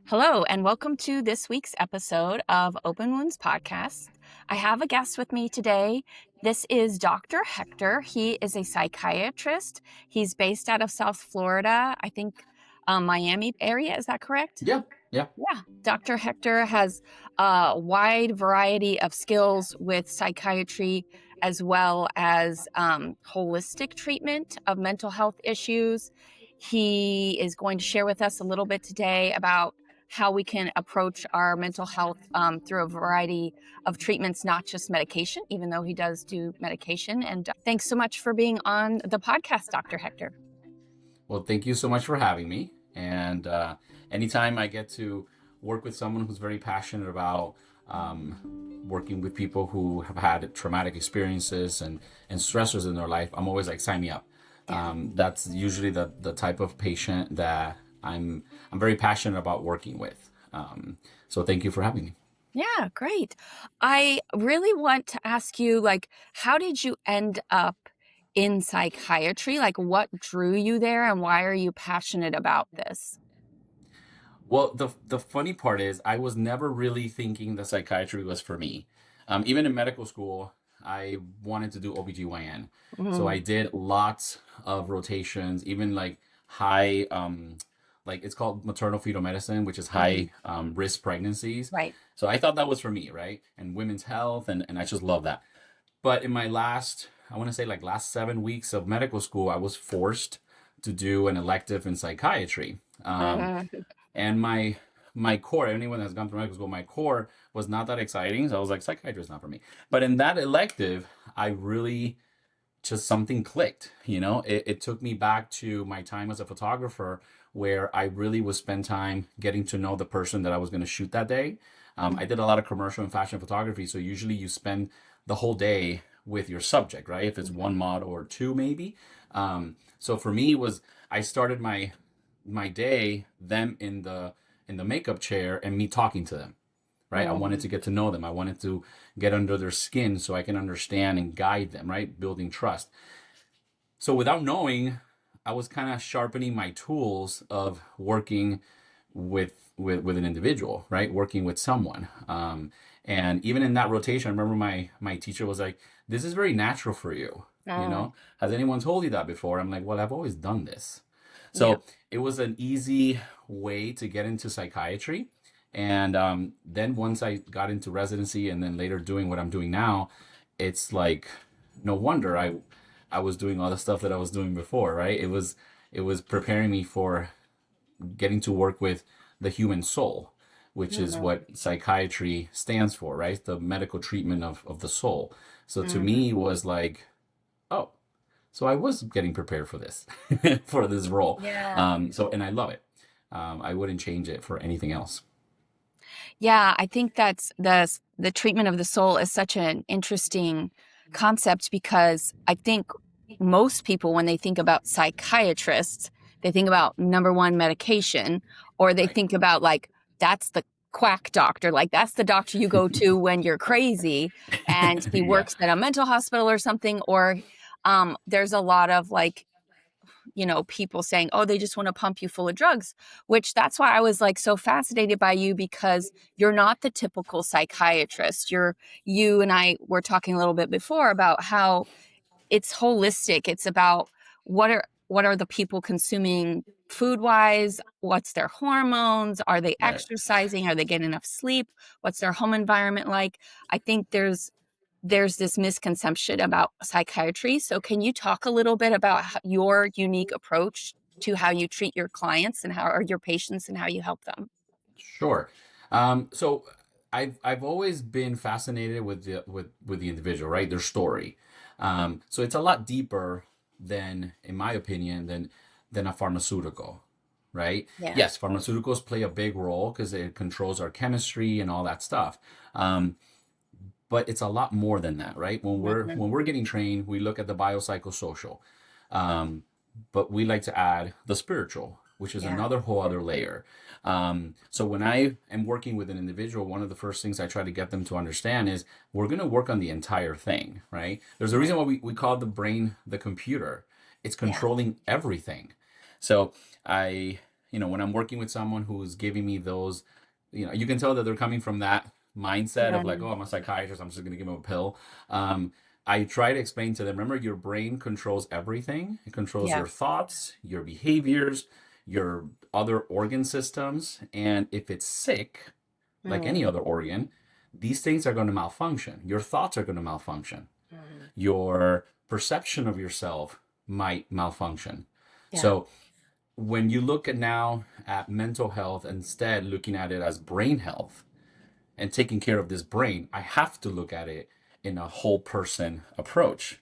Hello, and welcome to this week's episode of Open Wounds Podcast. I have a guest with me today. This is Dr. Hector. He is a psychiatrist. He's based out of South Florida, I think Miami area. Is that correct? Yeah, yeah, Yeah. Dr. Hector has a wide variety of skills with psychiatry as well as holistic treatment of mental health issues. He is going to share with us a little bit today about how we can approach our mental health through a variety of treatments, not just medication, even though he does do medication. And thanks so much for being on the podcast, Dr. Hector. Well, thank you so much for having me. And anytime I get to work with someone who's very passionate about working with people who have had traumatic experiences and stressors in their life, I'm always like, sign me up. Yeah. That's usually the type of patient that I'm very passionate about working with. So thank you for having me. Yeah, great. I really want to ask you, how did you end up in psychiatry? Like, what drew you there, and why are you passionate about this? Well, the funny part is I was never really thinking that psychiatry was for me. Even in medical school, I wanted to do OBGYN. So Mhm. I did lots of rotations, even like high, like it's called maternal fetal medicine, which is Mhm. high risk pregnancies. Right. So I thought that was for me, right? And women's health, and I just love that. But in my last, I want to say like last 7 weeks of medical school, I was forced to do an elective in psychiatry. Uh, And my core, anyone that's gone through medical school, my core was not that exciting. So I was like, psychiatry is not for me. But in that elective, I really just something clicked. It took me back to my time as a photographer where I really would spend time getting to know the person that I was going to shoot that day. I did a lot of commercial and fashion photography. So usually you spend the whole day with your subject, right? If it's one model or two, maybe. So for me, it was I started my day them in the makeup chair and me talking to them, right? I wanted Mhm. to get to know them. I wanted to get under their skin so I can understand and guide them, right? Building trust. So without knowing, I was kind of sharpening my tools of working with an individual, right? Working with someone. And even in that rotation, I remember my teacher was like, "This is very natural for you." Oh, Has anyone told you that before? I'm like, "Well, I've always done this." yeah. So it was an easy way to get into psychiatry. And then once I got into residency and then later doing what I'm doing now, it's like no wonder I was doing all the stuff that I was doing before, right? It was preparing me for getting to work with the human soul, which is Mhm. what psychiatry stands for, right? The medical treatment of the soul. So to Mhm. me it was like, oh, so I was getting prepared for this, for this role. Yeah. And I love it. I wouldn't change it for anything else. Yeah, I think that's the treatment of the soul is such an interesting concept because I think most people, when they think about psychiatrists, they think about number one, medication, or they Right. think about that's the quack doctor, like that's the doctor you go to when you're crazy and he Yeah. works at a mental hospital or something, or there's a lot of people saying, oh, they just want to pump you full of drugs, which that's why I was so fascinated by you because you're not the typical psychiatrist. You and I were talking a little bit before about how it's holistic. It's about what are the people consuming food wise? What's their hormones? Are they Right. exercising? Are they getting enough sleep? What's their home environment like? I think there's this misconception about psychiatry. So can you talk a little bit about your unique approach to how you treat your clients and how are your patients and how you help them? Sure. So I've always been fascinated with the individual, right? Their story. So it's a lot deeper than, in my opinion, than a pharmaceutical, right? Yeah. Yes, pharmaceuticals play a big role because it controls our chemistry and all that stuff. Um, but it's a lot more than that, right? When we're Mhm. when we're getting trained, we look at the biopsychosocial, um, but we like to add the spiritual, which is Yeah. another whole other layer. So when I am working with an individual, one of the first things I try to get them to understand is we're going to work on the entire thing, right? There's a reason Right. why we call the brain the computer. It's Yeah. controlling everything. So I when I'm working with someone who's giving me those, you can tell that they're coming from that mindset of like, oh, Mm, I'm a psychiatrist, I'm just going to give them a pill. Um, I try to explain to them, remember, your brain controls everything. It controls yeah. your thoughts, your behaviors, your other organ systems. And if it's sick, like any Mm, other organ, these things are going to malfunction. Your thoughts are going to malfunction. mm, Your perception of yourself might malfunction. yeah. So when you look at now at mental health, instead looking at it as brain health and taking care of this brain, I have to look at it in a whole person approach,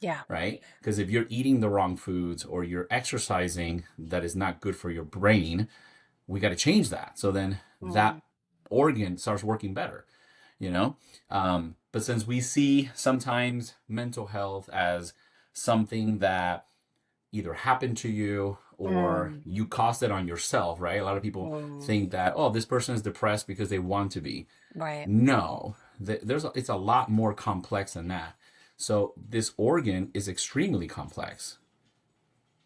Yeah. right? Because if you're eating the wrong foods or you're exercising that is not good for your brain, we got to change that. So then that Mm, organ starts working better, you know? But since we see sometimes mental health as something that either happened to you or mm, you caused it on yourself, right? A lot of people mm, think that, oh, this person is depressed because they want to be. right. No, it's a lot more complex than that. So this organ is extremely complex.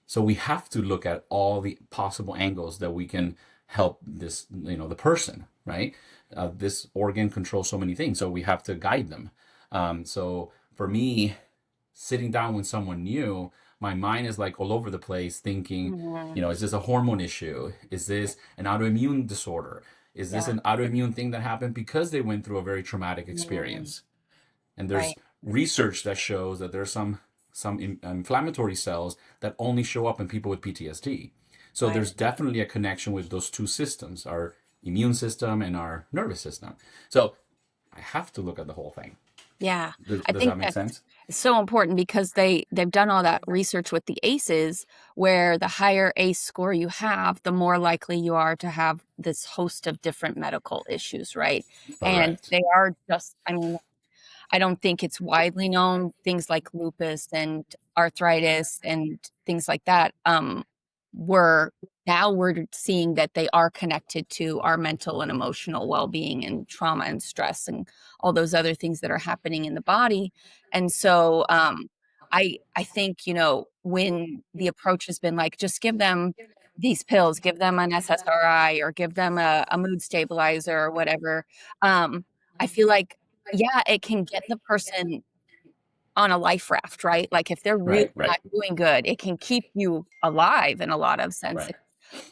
So we have to look at all the possible angles that we can help this, the person, right? This organ controls so many things, so we have to guide them. So for me, sitting down with someone new, my mind is like all over the place thinking, Mm, is this a hormone issue? Is this an autoimmune disorder? Is this yeah. an autoimmune thing that happened because they went through a very traumatic Mm, experience? And there's right. research that shows that there's some inflammatory cells that only show up in people with PTSD. So Right. there's definitely a connection with those two systems, our immune system and our nervous system. So I have to look at the whole thing. Yeah. I Does think that make that's sense? so important because they've done all that research with the ACEs where the higher ACE score you have, the more likely you are to have this host of different medical issues, right? And Correct. they are just, I mean, I don't think it's widely known. Things like lupus and arthritis and things like that, were now we're seeing that they are connected to our mental and emotional well-being and trauma and stress and all those other things that are happening in the body. And so I think, when the approach has been like, just give them these pills, give them an SSRI or give them a mood stabilizer or whatever. I feel like yeah, it can get the person on a life raft, right? Like, if they're really Right. Right. not doing good, it can keep you alive in a lot of sense, Right.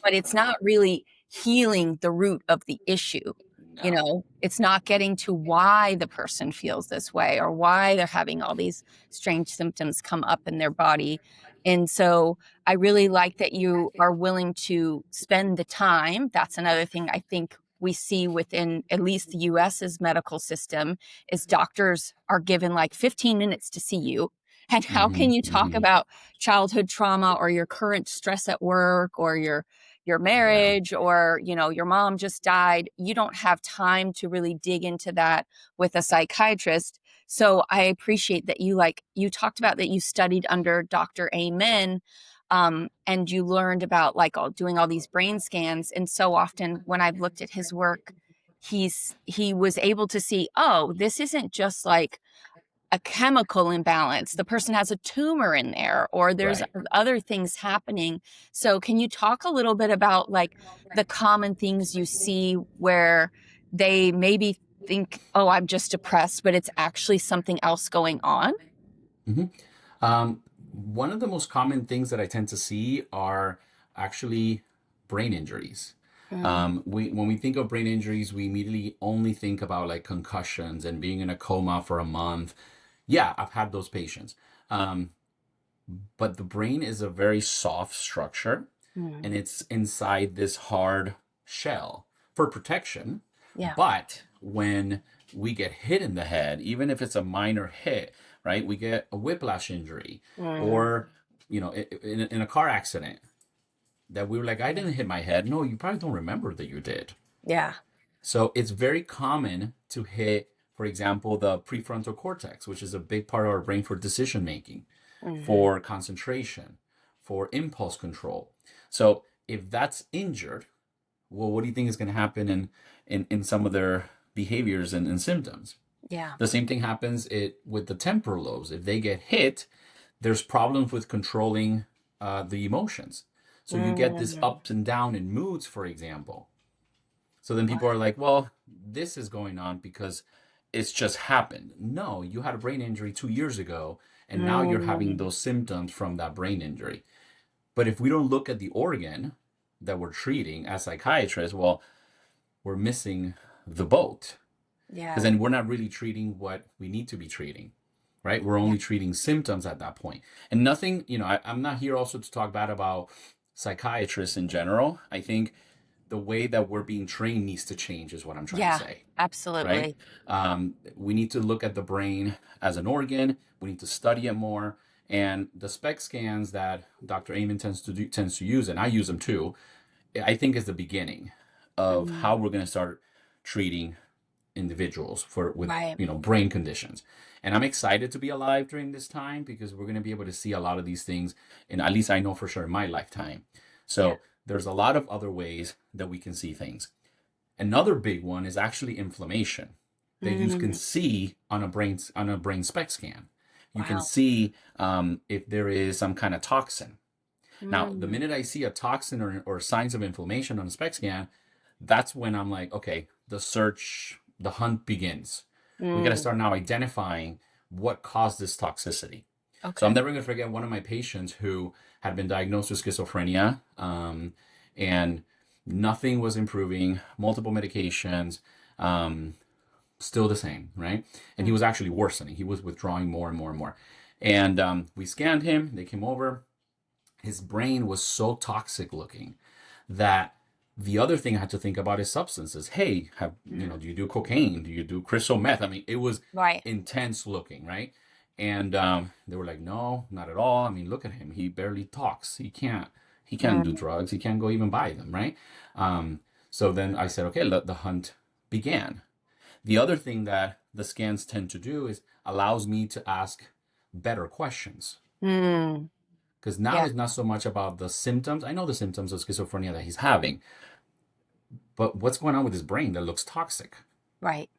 but it's not really healing the root of the issue. No. It's not getting to why the person feels this way or why they're having all these strange symptoms come up in their body. And so I really like that you are willing to spend the time. That's another thing I think we see within at least the US's medical system is doctors are given like 15 minutes to see you. And how Mm-hmm. can you talk Mm-hmm. about childhood trauma or your current stress at work or your Yeah. marriage or your mom just died? You don't have time to really dig into that with a psychiatrist. So I appreciate that you talked about that you studied under Dr. Amen, and you learned about like doing all these brain scans. And so often when I've looked at his work, he was able to see, oh, this isn't just like a chemical imbalance. The person has a tumor in there, or there's Right. other things happening. So, can you talk a little bit about like the common things you see where they maybe think, oh, I'm just depressed, but it's actually something else going on? Mm-hmm. One of the most common things that I tend to see are actually brain injuries. Mm, We when we think of brain injuries, we immediately only think about like concussions and being in a coma for a month. Yeah, I've had those patients. Um, but the brain is a very soft structure mm, and it's inside this hard shell for protection. yeah. But when we get hit in the head, even if it's a minor hit, right, we get a whiplash injury Mm, or, in a car accident that we were like, I yeah. didn't hit my head. No, you probably don't remember that you did. Yeah. So it's very common to hit, for example, the prefrontal cortex, which is a big part of our brain for decision making, Hmm. for concentration, for impulse control. So if that's injured, well, what do you think is going to happen in some of their behaviors and symptoms? Yeah. The same thing happens with the temporal lobes. If they get hit, there's problems with controlling the emotions. So you get this Mm, ups and down in moods, for example. So then people are like, well, this is going on because it's just happened. No, you had a brain injury 2 years ago, and now you're having mm, those symptoms from that brain injury. But if we don't look at the organ that we're treating as psychiatrists, well, we're missing the boat, because yeah, then we're not really treating what we need to be treating, right? We're yeah, only treating symptoms at that point. And nothing, I'm not here also to talk bad about psychiatrists in general. I think the way that we're being trained needs to change, is what I'm trying to yeah, say, right? absolutely. We need to look at the brain as an organ. We need to study it more. And the SPEC scans that Dr. Amen tends to use, and I use them too, I think is the beginning of how Mm, we're going to start treating individuals for with right. brain conditions. And I'm excited to be alive during this time, because we're going to be able to see a lot of these things, and at least I know for sure in my lifetime. Yeah. So there's a lot of other ways that we can see things. Another big one is actually inflammation that you can Mm, see on a brain SPECT scan. You can wow. see if there is some kind of toxin. Now, the Mm, minute I see a toxin or signs of inflammation on a SPECT scan, that's when I'm like, okay, the hunt begins. We got to mm, start now identifying what caused this toxicity. So I'm okay. never going to forget one of my patients who had been diagnosed with schizophrenia, and nothing was improving, multiple medications, um, still the same, right? And he Mm, was actually worsening. He was withdrawing more and more and more. And we scanned him. They came over. His brain was so toxic looking that the other thing I had to think about is substances. Hey, do you do cocaine? Do you do crystal meth? I mean, it was right. intense looking, right? And they were like, no, not at all. I mean, look at him. He barely talks. He can't do Mm, drugs. He can't go even buy them, right? Um, so then I said, okay, let the hunt began. The other thing that the scans tend to do is allows me to ask better questions, mm, because now yeah, it's not so much about the symptoms. I know the symptoms of schizophrenia that he's having, but what's going on with his brain that looks toxic? right.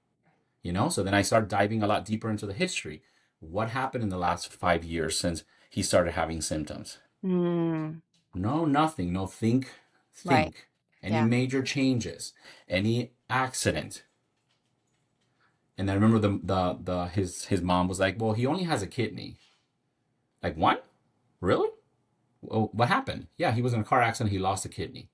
So then I start diving a lot deeper into the history. What happened in the last 5 years since he started having symptoms? Mm, No, nothing. No, think, right. think. Any Yeah. major changes? Any accident? And I remember his mom was like, "Well, he only has a kidney." Like, what? Really? Well, what happened? Yeah, he was in a car accident. He lost a kidney.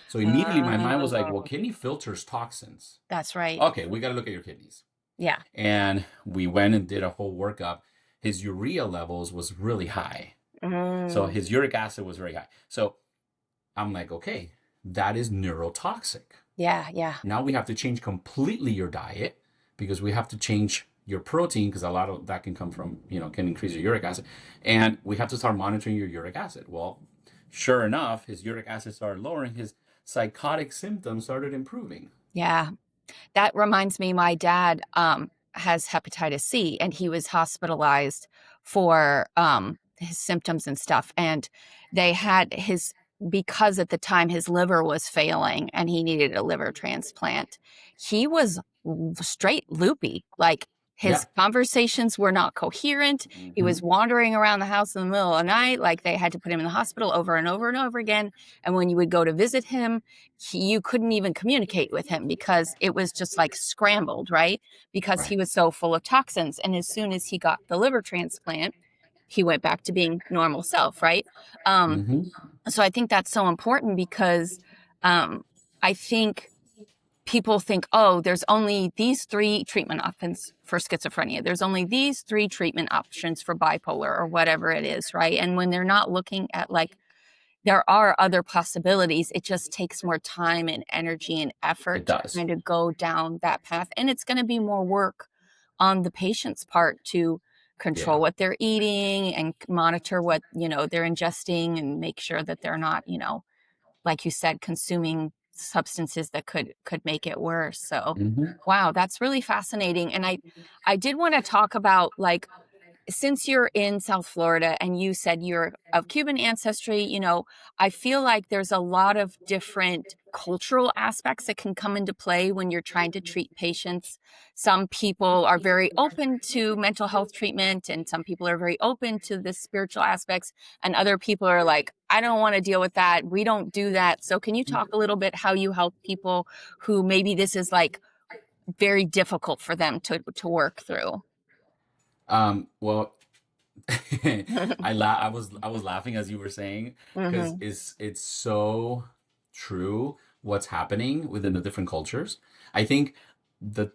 So immediately my mind was like, well, Oh, kidney filters toxins. that's right. Okay, we got to look at your kidneys. Yeah. And we went and did a whole workup. His urea levels was really high. So Mm, his uric acid was very high. So I'm like, okay, that is neurotoxic. yeah, yeah, Now we have to change completely your diet, because we have to change your protein, because a lot of that can come from, can increase your uric acid. And we have to start monitoring your uric acid. Well, sure enough, his uric acid started lowering, his psychotic symptoms started improving. yeah. That reminds me, my dad has hepatitis C, and he was hospitalized for his symptoms and stuff. And they had because at the time his liver was failing and he needed a liver transplant. He was straight loopy. Like, Yeah. his conversations were not coherent. He Mm-hmm. was wandering around the house in the middle of the night. Like, they had to put him in the hospital over and over and over again. And when you would go to visit him, you couldn't even communicate with him because it was just like scrambled, right? Because he Right. was so full of toxins. And as soon as he got the liver transplant, he went back to being normal self, right? Um, Mm-hmm. so I think that's so important because um, I think people think, oh, there's only these three treatment options for schizophrenia. There's only these three treatment options for bipolar or whatever it is, right? And when they're not looking at, like, there are other possibilities. It just takes more time and energy and It effort to does. kind of go down that path. And it's going to be more work on the patient's part to Yeah. control what they're eating and monitor what, they're ingesting, and make sure that they're not, like you said, consuming substances that could make it worse. So, Mm-hmm. wow, that's really fascinating. And I did want to talk about, like, since you're in South Florida and you said you're of Cuban ancestry, I feel like there's a lot of different cultural aspects that can come into play when you're trying to treat patients. Some people are very open to mental health treatment, and some people are very open to the spiritual aspects, and other people are like, I don't want to deal with that. We don't do that. So, can you talk a little bit how you help people who maybe this is like very difficult for them to work through? Well, I was laughing as you were saying because Hmm. it's so true what's happening within the different cultures. I think the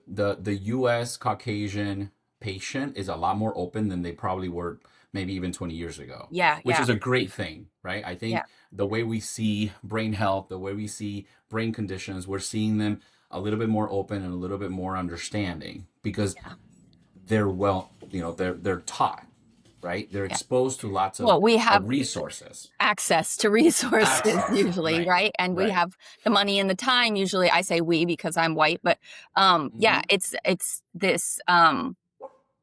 U.S. Caucasian patient is a lot more open than they probably were maybe even 20 years ago, Yeah, which yeah, is a great thing, right? I yeah, think the way we see brain health, the way we see brain conditions, we're seeing them a little bit more open and a little bit more understanding because yeah, they're well, they're taught, right? They're yeah. exposed to lots Well, we have of resources. access to resources Access, usually, right, right? And we right. have the money and the time usually. I say we because I'm white, but yeah, Hmm. it's this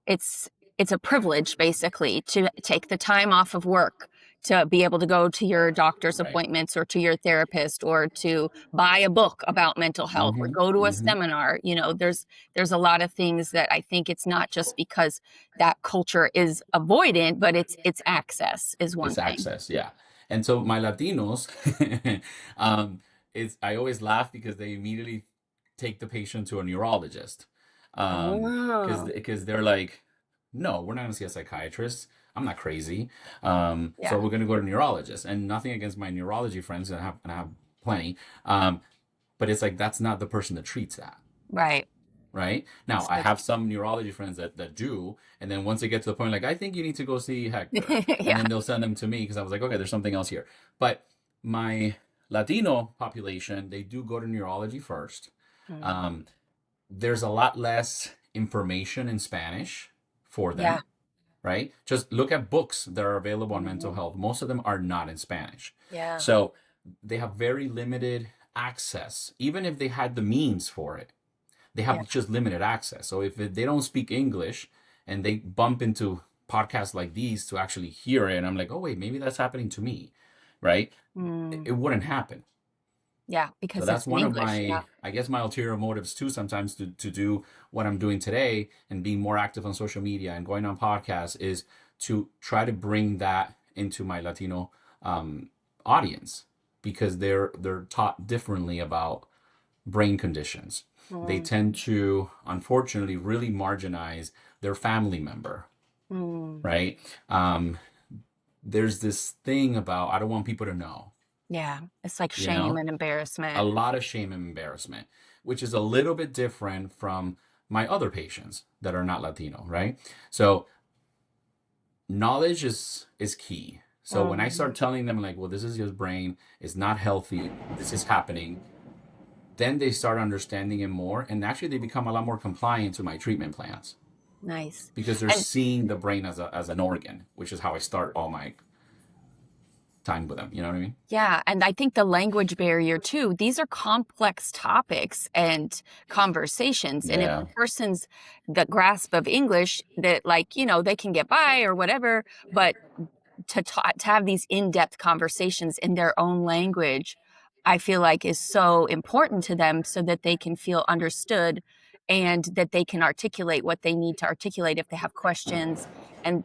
it's it's a privilege basically to take the time off of work to be able to go to your doctor's Right. appointments or to your therapist or to buy a book about mental health or Hmm. go to a Hmm. seminar. There's a lot of things that I think it's not just because that culture is avoidant, but it's access is one It's thing. access, yeah. And so my Latinos, it's I always laugh because they immediately take the patient to a neurologist, Oh, because they're like, no, we're not going to see a psychiatrist. I'm not crazy. So yeah, we're going to go to a neurologist. And nothing against my neurology friends, and I have plenty. Um, but it's like that's not the person that treats that. right. Right now, I So have some neurology friends that do, and then once they get to the point, like, I think you need to go see Hector, and yeah. then they'll send them to me because I was like, okay, there's something else here. But my Latino population, they do go to neurology first. Mm, Um, there's a lot less information in Spanish for yeah. them, right? Just look at books that are available on mental Mhm. health. Most of them are not in Spanish. Yeah. So they have very limited access, even if they had the means for it, they Yeah. have just limited access. So if they don't speak English and they bump into podcasts like these to actually hear it, and I'm like, oh wait, maybe that's happening to me, right? Mm, It wouldn't happen. yeah, So because that's it's in one of English. Yeah. my, I guess, my ulterior motives too. Sometimes to do what I'm doing today and being more active on social media and going on podcasts is to try to bring that into my Latino um, audience because they're taught differently about brain conditions. They Mm, tend to, unfortunately, really marginalize their family member, mm, right? Um, there's this thing about, I don't want people to know, yeah. It's like you shame know, and a embarrassment. lot of shame and embarrassment, which is a little bit different from my other patients that are not Latino, right? So knowledge is key. So when I Mhm. start telling them like, well, this is your brain, it's not healthy, this is happening, then they start understanding it more, and actually they become a lot more compliant to my treatment plans Nice. because they're And seeing the brain as an organ, which is how I start all my time with them. You know what I mean? yeah, and I think the language barrier too, these are complex topics and conversations. And if Yeah. the person's the grasp of English that like, they can get by or whatever, but to have these in-depth conversations in their own language, I feel like is so important to them so that they can feel understood and that they can articulate what they need to articulate if they have questions. And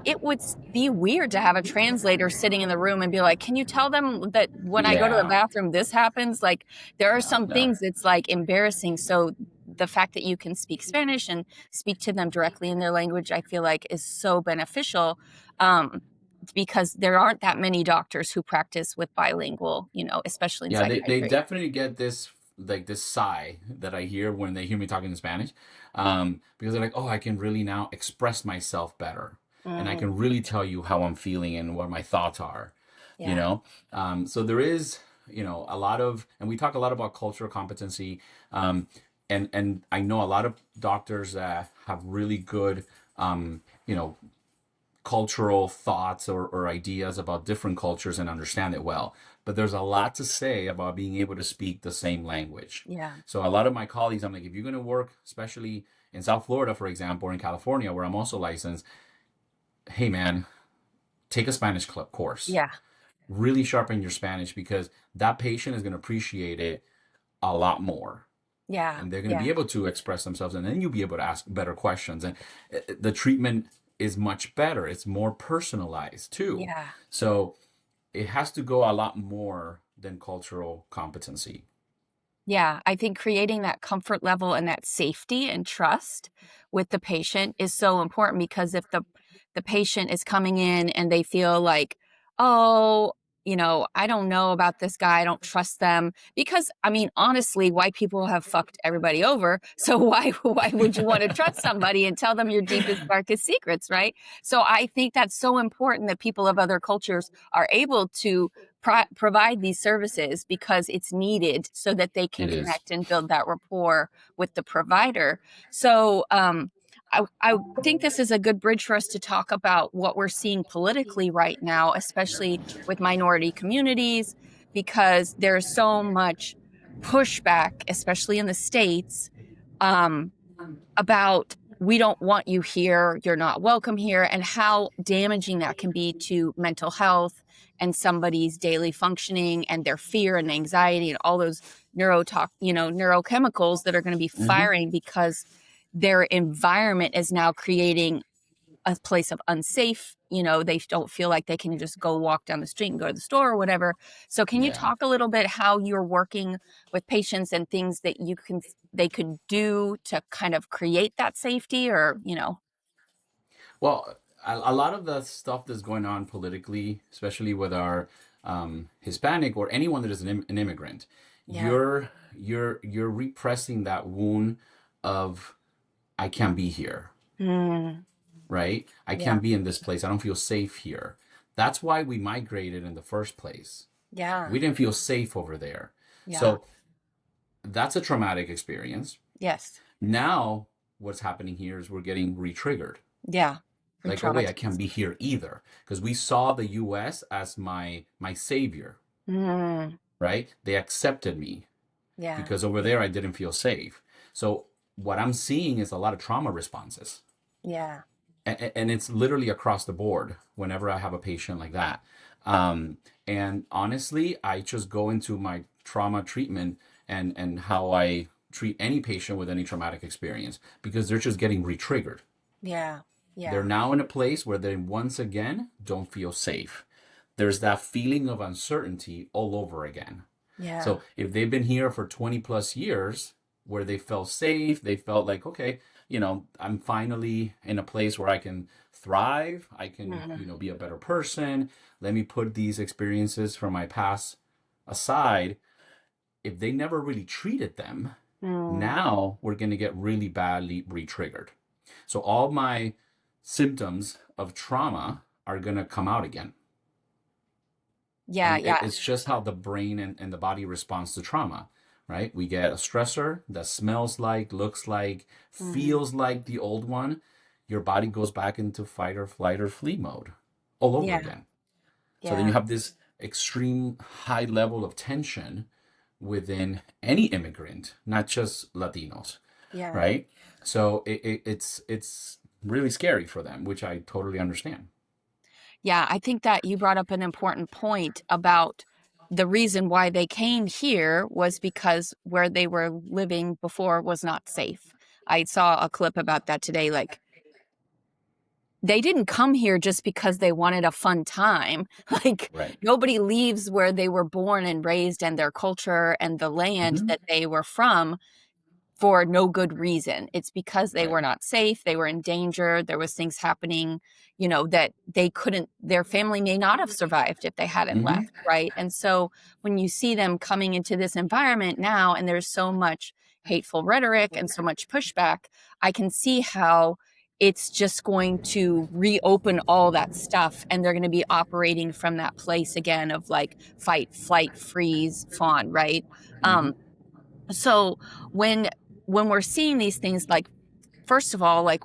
it would be weird to have a translator sitting in the room and be like, "Can you tell them that when I go to the Yeah. bathroom this happens?" Like there are No. some No. things that's like embarrassing. So the fact that you can speak Spanish and speak to them directly in their language, I feel like is so beneficial, um, because there aren't that many doctors who practice with bilingual, especially in Yeah. They psychiatry. definitely get this like this sigh that I hear when they hear me talking in Spanish, because they're like, oh, I can really now express myself better, and I Mm, can really tell you how I'm feeling and what my thoughts are. You yeah. know, so there is a lot of, and we talk a lot about cultural competency, um, and I know a lot of doctors that have really good um, you know cultural thoughts or ideas about different cultures and understand it well. but there's a lot to say about being able to speak the same language. Yeah. So a lot of my colleagues, I'm like, if you're going to work, especially in South Florida, for example, or in California, where I'm also licensed, hey man, take a Spanish club course. Yeah. Really sharpen your Spanish because that patient is going to appreciate it a lot more. Yeah. And they're going to be Yeah. able to express themselves, and then you'll be able to ask better questions. And the treatment is much better. It's more personalized too. Yeah. So it has to go a lot more than cultural competency. Yeah, I think creating that comfort level and that safety and trust with the patient is so important because if the patient is coming in and they feel like, "Oh, I don't know about this guy, I don't trust them." Because I mean, honestly, white people have fucked everybody over. So why would you want to trust somebody and tell them your deepest darkest secrets, right? So I think that's so important that people of other cultures are able to provide these services because it's needed so that they can It is. connect and build that rapport with the provider. So, I think this is a good bridge for us to talk about what we're seeing politically right now, especially with minority communities, because there's so much pushback, especially in the States, um, about we don't want you here, you're not welcome here, and how damaging that can be to mental health and somebody's daily functioning and their fear and anxiety and all those neurochemicals that are going to be Hmm. firing because their environment is now creating a place of unsafe. They don't feel like they can just go walk down the street and go to the store or whatever. So can you Yeah. talk a little bit how you're working with patients and things that they could do to kind of create that safety or. Well, a lot of the stuff that's going on politically, especially with our Hispanic or anyone that is an immigrant, Yeah. you're repressing that wound of I can't be here, Mm, right? I yeah. can't be in this place. I don't feel safe here. That's why we migrated in the first place. Yeah. We didn't feel safe over there. Yeah. So that's a traumatic experience. Yes. Now, what's happening here is we're getting re-triggered. Yeah. Like, oh wait, I can't Re-traumatized. be here either, because we saw the U.S. as my savior, Mm, right? They accepted me yeah. because over there I didn't feel safe. So what I'm seeing is a lot of trauma responses, Yeah. and it's literally across the board whenever I have a patient like that. And honestly, I just go into my trauma treatment and how I treat any patient with any traumatic experience because they're just getting re-triggered. Yeah. They're Yeah. now in a place where they once again don't feel safe. There's that feeling of uncertainty all over again. Yeah. So if they've been here for 20 plus years where they felt safe, they felt like, okay, I'm finally in a place where I can thrive, I can, Mhm. be a better person. Let me put these experiences from my past aside. If they never really treated them, Mm. now we're going to get really badly re-triggered. So all my symptoms of trauma are going to come out again. Yeah. And Yeah. it's just how the brain and the body responds to trauma, right? We get a stressor that smells like, looks like, Mhm. feels like the old one. Your body goes back into fight or flight or flee mode all over Yeah. again. So then you Yeah. have this extreme high level of tension within any immigrant, not just Latinos, Yeah. right? So it's really scary for them, which I totally understand. Yeah, I think that you brought up an important point about the reason why they came here was because where they were living before was not safe. I saw a clip about that today. Like, they didn't come here just because they wanted a fun time. Like, Right. nobody leaves where they were born and raised and their culture and the land Hmm. that they were from for no good reason. It's because they Right. were not safe, they were in danger, there was things happening, that they couldn't their family may not have survived if they hadn't Hmm. left, right? And so when you see them coming into this environment now and there's so much hateful rhetoric and so much pushback, I can see how it's just going to reopen all that stuff and they're going to be operating from that place again of like fight, flight, freeze, fawn, right? Hmm. Um, so when when we're seeing these things, like, first of all, like,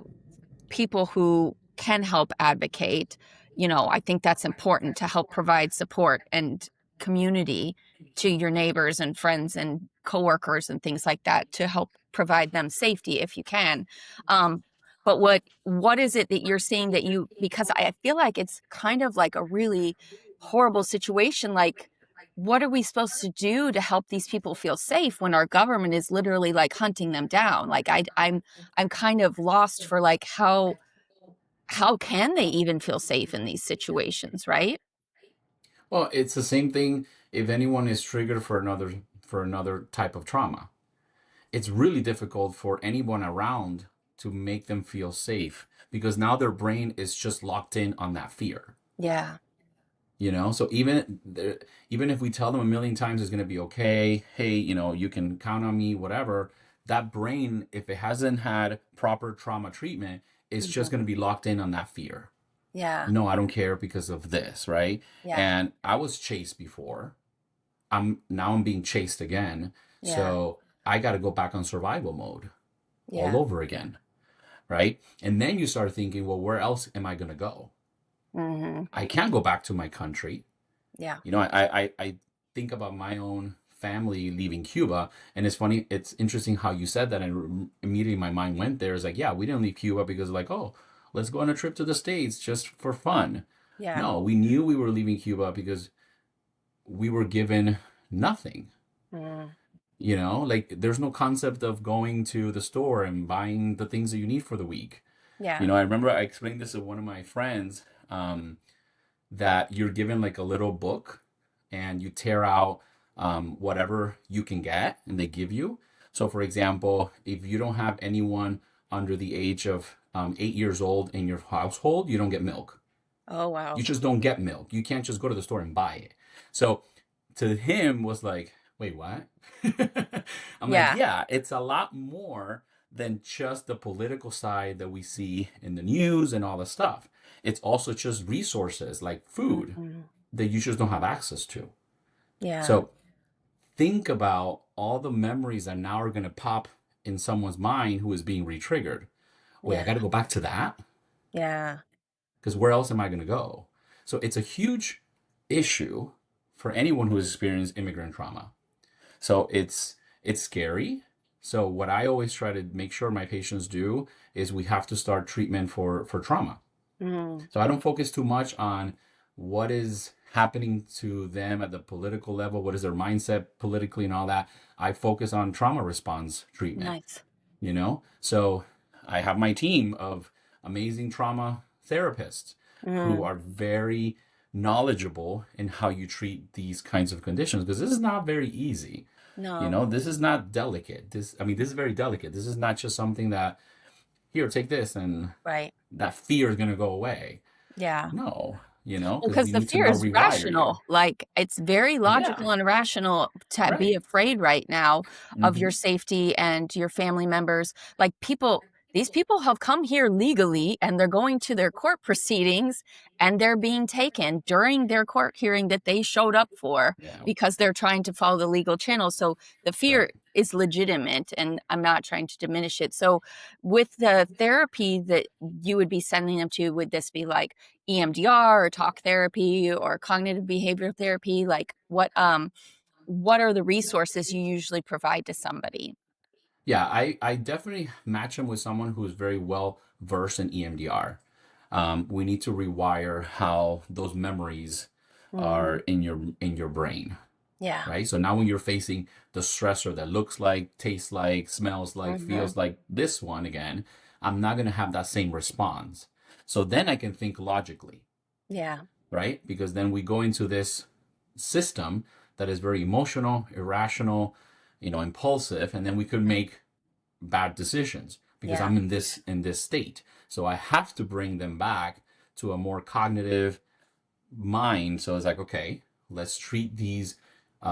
people who can help advocate, I think that's important to help provide support and community to your neighbors and friends and coworkers and things like that to help provide them safety if you can. Um, but what is it that you're seeing that you, because I feel like it's kind of like a really horrible situation. Like, what are we supposed to do to help these people feel safe when our government is literally like hunting them down? Like I'm kind of lost for like how can they even feel safe in these situations, right? Well, it's the same thing if anyone is triggered for another type of trauma. It's really difficult for anyone around to make them feel safe because now their brain is just locked in on that fear. Yeah. So even if we tell them a million times it's going to be okay, hey, you can count on me, whatever, that brain, if it hasn't had proper trauma treatment, is just Mhm. going to be locked in on that fear. Yeah. No, I don't care because of this, right? Yeah. And I was chased before. I'm being chased again. Yeah. So I got to go back on survival mode all Yeah. over again, right? And then you start thinking, well, where else am I going to go? Mhm. I can't go back to my country. Yeah. I think about my own family leaving Cuba, and it's funny, it's interesting how you said that, and immediately my mind went there. It's like, yeah, we didn't leave Cuba because like, oh, let's go on a trip to the States just for fun. Yeah. No, we knew we were leaving Cuba because we were given nothing. Mm. Like there's no concept of going to the store and buying the things that you need for the week. Yeah. I remember I explained this to one of my friends, that you're given like a little book and you tear out whatever you can get and they give you. So, for example, if you don't have anyone under the age of 8 years old in your household, you don't get milk. Oh, You wow. just don't get milk. You can't just go to the store and buy it. So, to him was like, wait, what? I'm like, Yeah. yeah, it's a lot more than just the political side that we see in the news and all the stuff. It's also just resources like food Mhm. that you just don't have access to. Yeah. So think about all the memories that now are going to pop in someone's mind who is being re-triggered. Wait, I Yeah. got to go back to that Yeah. because where else am I going to go? So it's a huge issue for anyone who has experienced immigrant trauma. So it's scary. So what I always try to make sure my patients do is we have to start treatment for trauma. Mm. So I don't focus too much on what is happening to them at the political level, what is their mindset politically and all that. I focus on trauma response treatment, Nice. So I have my team of amazing trauma therapists who Mm. are very knowledgeable in how you treat these kinds of conditions because this is not very easy. No. This is not delicate. This is very delicate. This is not just something that here, take this and Right. that fear is going to go away. Yeah. No, Well, because because we the need to fear now is rewire you. rational. Like, it's very Yeah, logical and rational to be right. afraid right now of your Hmm. safety and your family members. Like, these people have come here legally and they're going to their court proceedings and they're being taken during their court hearing that they showed up for Yeah, because they're trying to follow the legal channel. So the fear right. is legitimate and I'm not trying to diminish it. So with the therapy that you would be sending them to, would this be like EMDR or talk therapy or cognitive behavioral therapy? Like what are the resources you usually provide to somebody? Yeah, I definitely match them with someone who is very well versed in EMDR. We need to rewire how those memories are Mm, in your brain, yeah. right? So now when you're facing the stressor that looks like, tastes like, smells like, Hmm. feels like this one again, I'm not going to have that same response. So then I can think logically, Yeah. right? Because then we go into this system that is very emotional, irrational, impulsive, and then we could make bad decisions because Yeah. I'm in this state. So I have to bring them back to a more cognitive mind. So it's like, okay, let's treat these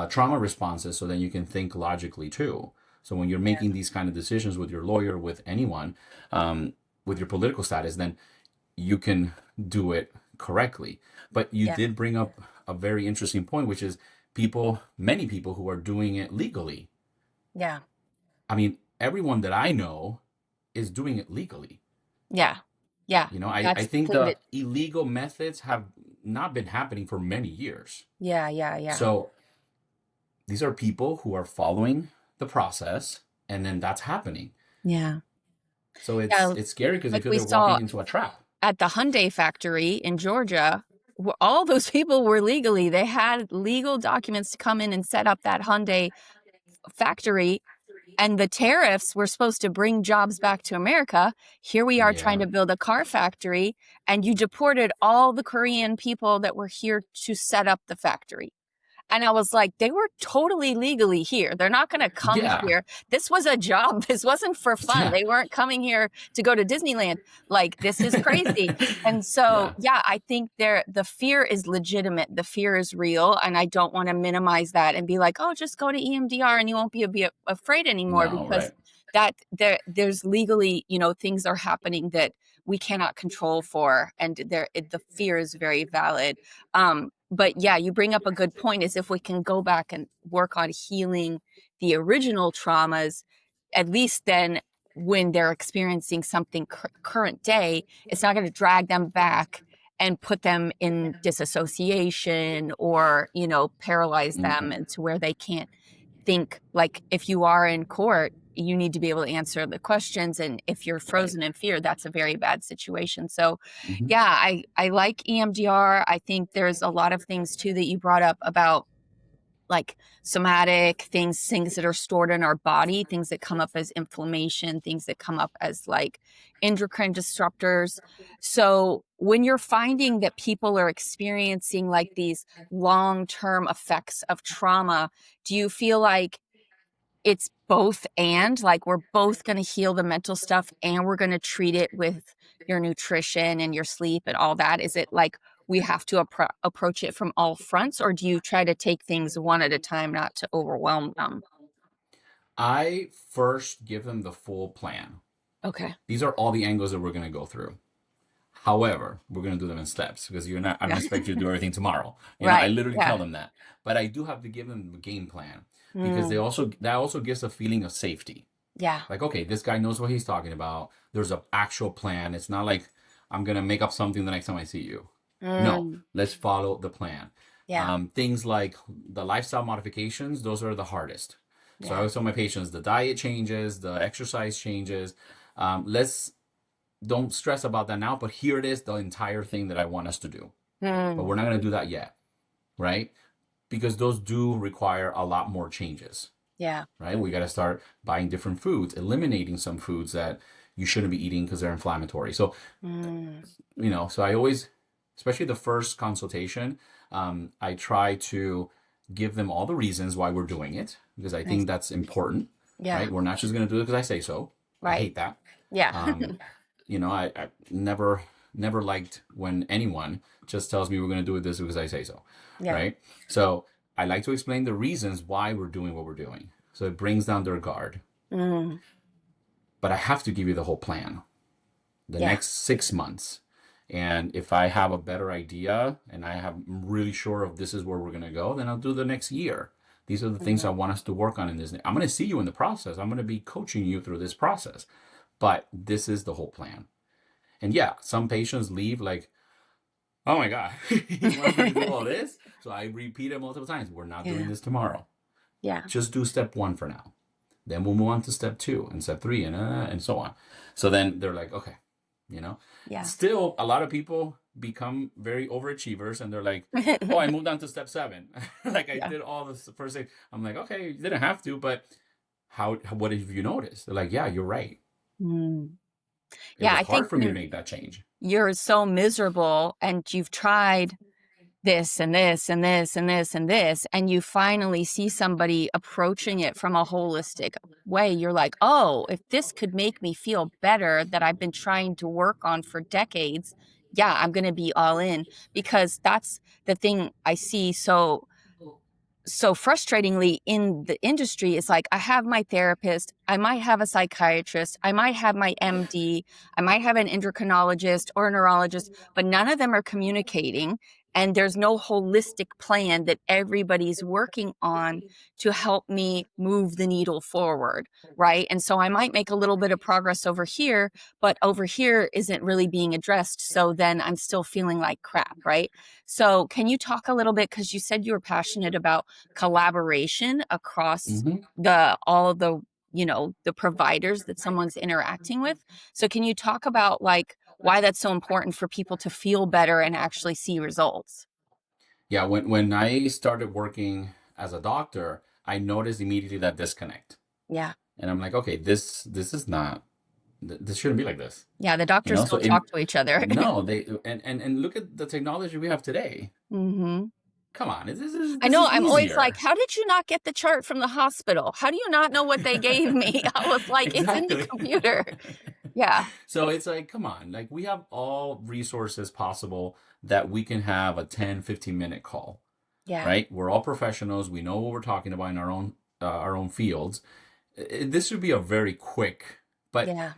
trauma responses so then you can think logically too. So when you're making these kind of decisions with your lawyer, with anyone, with your political status, then you can do it correctly. But you Yeah. did bring up a very interesting point, which is many people who are doing it legally. Yeah. I mean, everyone that I know is doing it legally. Yeah. Yeah. I That's think the the illegal methods have not been happening for many years. Yeah, yeah, yeah. So these are people who are following the process, and then that's happening. Yeah. So Yeah, it's scary because they like feel we they're saw walking into a trap. at the Hyundai factory in Georgia, all those people were legally, they had legal documents to come in and set up that Hyundai factory. And the tariffs were supposed to bring jobs back to America. Here we are trying Yeah. to build a car factory, and you deported all the Korean people that were here to set up the factory. And I was like, they were totally legally here. They're not going to come Yeah. here. This was a job. This wasn't for fun. Yeah. They weren't coming here to go to Disneyland. Like, this is crazy. And so, Yeah. yeah, I think the fear is legitimate. The fear is real. And I don't want to minimize that and be like, oh, just go to EMDR and you won't be afraid anymore, No, because right. that there's legally, things are happening that we cannot control for. And the fear is very valid. But yeah, you bring up a good point, is if we can go back and work on healing the original traumas, at least then when they're experiencing something current day, it's not going to drag them back and put them in disassociation or, paralyze them Hmm. into where they can't think. Like, if you are in court, you need to be able to answer the questions, and if you're Right. frozen in fear, that's a very bad situation. So Hmm. yeah, I like EMDR. I think there's a lot of things too that you brought up about, like, somatic things that are stored in our body, things that come up as inflammation, things that come up as like endocrine disruptors. So when you're finding that people are experiencing like these long-term effects of trauma, do you feel like it's both, and like we're both going to heal the mental stuff and we're going to treat it with your nutrition and your sleep and all that? Is it like we have to approach it from all fronts, or do you try to take things one at a time, not to overwhelm them? I first give them the full plan. Okay. These are all the angles that we're going to go through. However, we're going to do them in steps because you're not, I don't Yeah. expect you to do everything tomorrow. I Right. literally tell Yeah. them that. But I do have to give them a game plan because Mm, that also gives a feeling of safety. yeah. Like, okay, this guy knows what he's talking about. There's an actual plan. It's not like I'm going to make up something the next time I see you. No, Mm, let's follow the plan. yeah. Things like the lifestyle modifications, those are the hardest. So I Yeah. always tell my patients the diet changes, the exercise changes. Let's don't stress about that now, but here it is, the entire thing that I want us to do. But Mm, we're not going to do that yet, right? Because those do require a lot more changes, yeah. right? We got to start buying different foods, eliminating some foods that you shouldn't be eating because they're inflammatory. So, Mm, so I always, especially the first consultation, I try to give them all the reasons why we're doing it because I nice. think that's important, Yeah. right? We're not just going to do it because I say so. I Right. hate that. Yeah. Um, I never liked when anyone just tells me we're going to do it this because I say so, Yeah. right? So I like to explain the reasons why we're doing what we're doing. So it brings down their guard. Mm, But I have to give you the whole plan, the yeah. next 6 months. And if I have a better idea and I'm really sure of this is where we're going to go, then I'll do the next year. These are the things I Mhm. want us to work on in this. I'm going to see you in the process. I'm going to be coaching you through this process. But this is the whole plan. And yeah, some patients leave like, oh my God, you want me to do all this? So I repeat it multiple times. We're not doing Yeah. this tomorrow. Yeah. Just do step one for now. Then we'll move on to step two and step three and so on. So then they're like, okay, you know. Yeah. Still, a lot of people become very overachievers and they're like, oh, I moved on to step seven. Like I Yeah. did all this first thing. I'm like, okay, you didn't have to, but what have you noticed? They're like, yeah, you're right. Mm. It Yeah, was I think hard for me to make that change. you're so miserable and you've tried this and this and this and this and this, and you finally see somebody approaching it from a holistic way. You're like, oh, if this could make me feel better that I've been trying to work on for decades, yeah, I'm going to be all in. Because that's the thing I see so frustratingly in the industry. Is like, I have my therapist, I might have a psychiatrist, I might have my MD, I might have an endocrinologist or a neurologist, but none of them are communicating. and there's no holistic plan that everybody's working on to help me move the needle forward, right? And so I might make a little bit of progress over here, but over here isn't really being addressed, so then I'm still feeling like crap, right? So can you talk a little bit, because you said you were passionate about collaboration across Hmm. the all of the, the providers that someone's interacting with. So can you talk about like why that's so important for people to feel better and actually see results? Yeah, when I started working as a doctor, I noticed immediately that disconnect. Yeah. And I'm like, okay, this is not this shouldn't be like this. Yeah, the You doctors know, so don't talk to each other. no, they and look at the technology we have today. Hmm. Come on, I this know, is I'm always like, easier. how did you not get the chart from the hospital? How do you not know what they gave me? I was like, it's in the Exactly. computer. Yeah. So it's like, come on, like we have all resources possible that we can have a 10-15 minute call, Yeah. right? We're all professionals. We know what we're talking about in our own fields. This should be a very quick, but Yeah.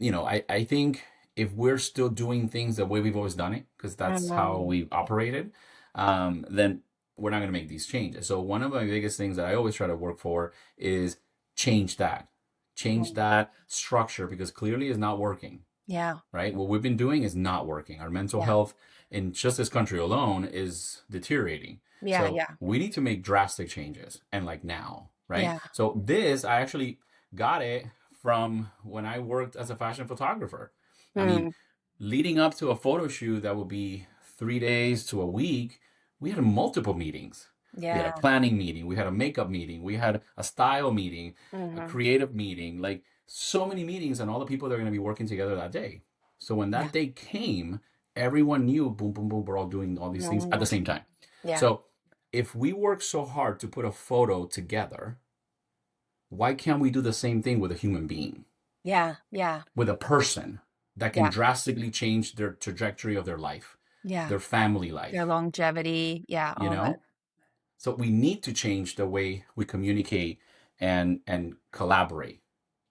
I think if we're still doing things the way we've always done it, because that's how Mhm. we operated, then we're not going to make these changes. So one of my biggest things that I always try to work for is change that, change Mhm. that structure because clearly it's not working, Yeah. right? What we've been doing is not working. Our mental Yeah. health in just this country alone is deteriorating. Yeah. So Yeah. we need to make drastic changes and like now, right? Yeah. So this, I actually got it from when I worked as a fashion photographer. I mean, Mm. leading up to a photo shoot that would be 3 days to a week, we had multiple meetings. We had a Yeah. planning meeting, we had a makeup meeting, we had a style meeting, a Hmm. creative meeting, like so many meetings and all the people that are going to be working together that day. So when Yeah. that day came, everyone knew boom, boom, boom, we're all doing all these things at the Mhm. same time. Yeah. So if we work so hard to put a photo together, why can't we do the same thing with a human being, Yeah. Yeah. with a person that can Yeah. drastically change their trajectory of their life, Yeah. their family Their life, longevity. Yeah. you All that. know? So we need to change the way we communicate and collaborate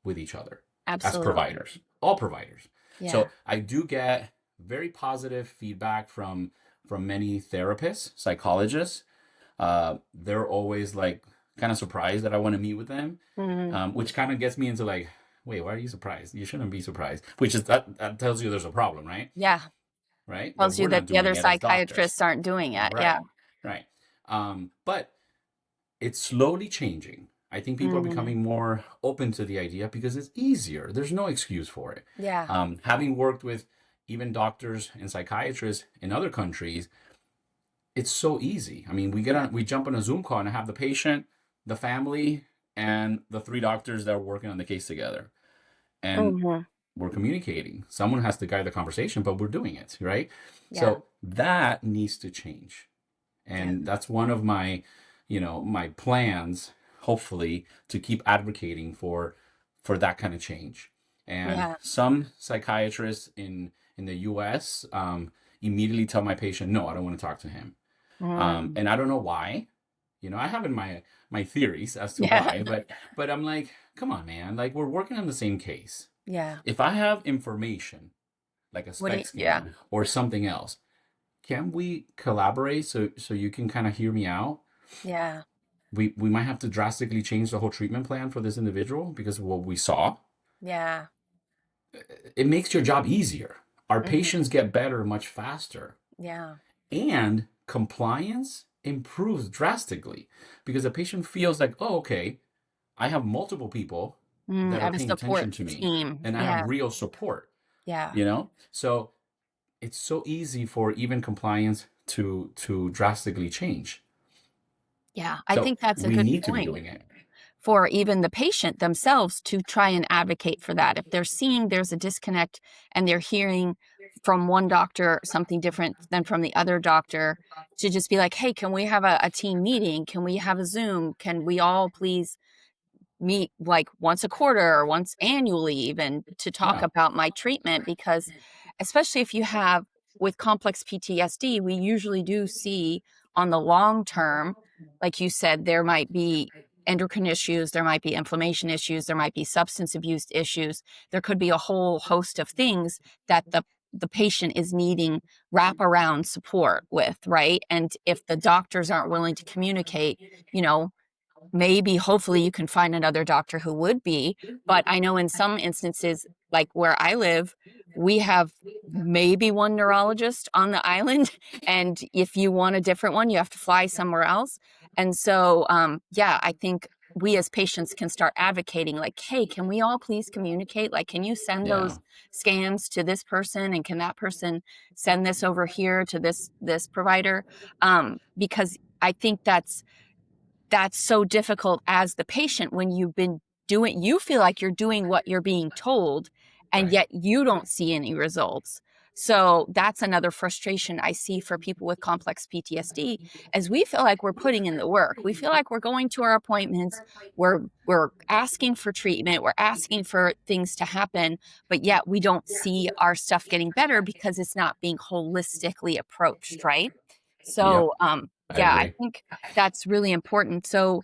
with each other as Absolutely. providers, all providers. Yeah. So I do get very positive feedback from many therapists, psychologists. They're always like kind of surprised that I want to meet with them, Mhm. which kind of gets me into like, wait, why are you surprised? You shouldn't be surprised. Which is that tells you there's a problem, right? Yeah. Right? That Tells you we're that not the doing other it as doctors. psychiatrists aren't doing it. Yeah. Right. Right. But it's slowly changing. I think people are Mhm. becoming more open to the idea because it's easier. There's no excuse for it. Yeah. Having worked with even doctors and psychiatrists in other countries, it's so easy. I mean, Yeah. we jump on a Zoom call and have the patient, the family, and the three doctors that are working on the case together, and Mhm. we're communicating. Someone has to guide the conversation, but we're doing it, right? Yeah. So that needs to change. Yeah. And that's one of my my plans, hopefully, to keep advocating for that kind of change. And Yeah. some psychiatrists in the US immediately tell my patient, no, I don't want to talk to him. Mm. And I don't know why. I have in my theories as to Yeah. why, but I'm like, come on, man, like we're working on the same case. Yeah. If I have information like a What do spec you, yeah. scan or something else, can we collaborate so you can kind of hear me out? Yeah. We might have to drastically change the whole treatment plan for this individual because of what we saw. Yeah. It makes your job easier. Our Mhm. patients get better much faster, Yeah. and compliance improves drastically because the patient feels like, oh, okay, I have multiple people Mm, that I are have a paying support attention to me team. and I Yeah. have real support, Yeah. So it's so easy for even compliance to drastically change. Yeah. I So think that's a we good need to be point doing it. for even the patient themselves to try and advocate for that. If they're seeing there's a disconnect and they're hearing from one doctor something different than from the other doctor, to just be like, hey, can we have a team meeting? Can we have a Zoom? Can we all please meet like once a quarter or once annually even to talk Yeah. about my treatment? Because especially if you have with complex PTSD, we usually do see on the long term, like you said, there might be endocrine issues, there might be inflammation issues, there might be substance abuse issues, there could be a whole host of things that the patient is needing wraparound support with, right? And if the doctors aren't willing to communicate, you know, maybe hopefully you can find another doctor who would be. But I know in some instances, like where I live, we have maybe one neurologist on the island. And if you want a different one, you have to fly somewhere else. And so, yeah, I think we as patients can start advocating like, hey, can we all please communicate? Like, can you send Yeah. those scans to this person, and can that person send this over here to this provider? Because I think that's so difficult as the patient when you've been doing, you feel like you're doing what you're being told, and Right. yet you don't see any results. So that's another frustration I see for people with complex PTSD, as we feel like we're putting in the work. We feel like we're going to our appointments, we're asking for treatment, we're asking for things to happen, but yet we don't see our stuff getting better because it's not being holistically approached, right? Yep. So I yeah, I agree. think that's really important. So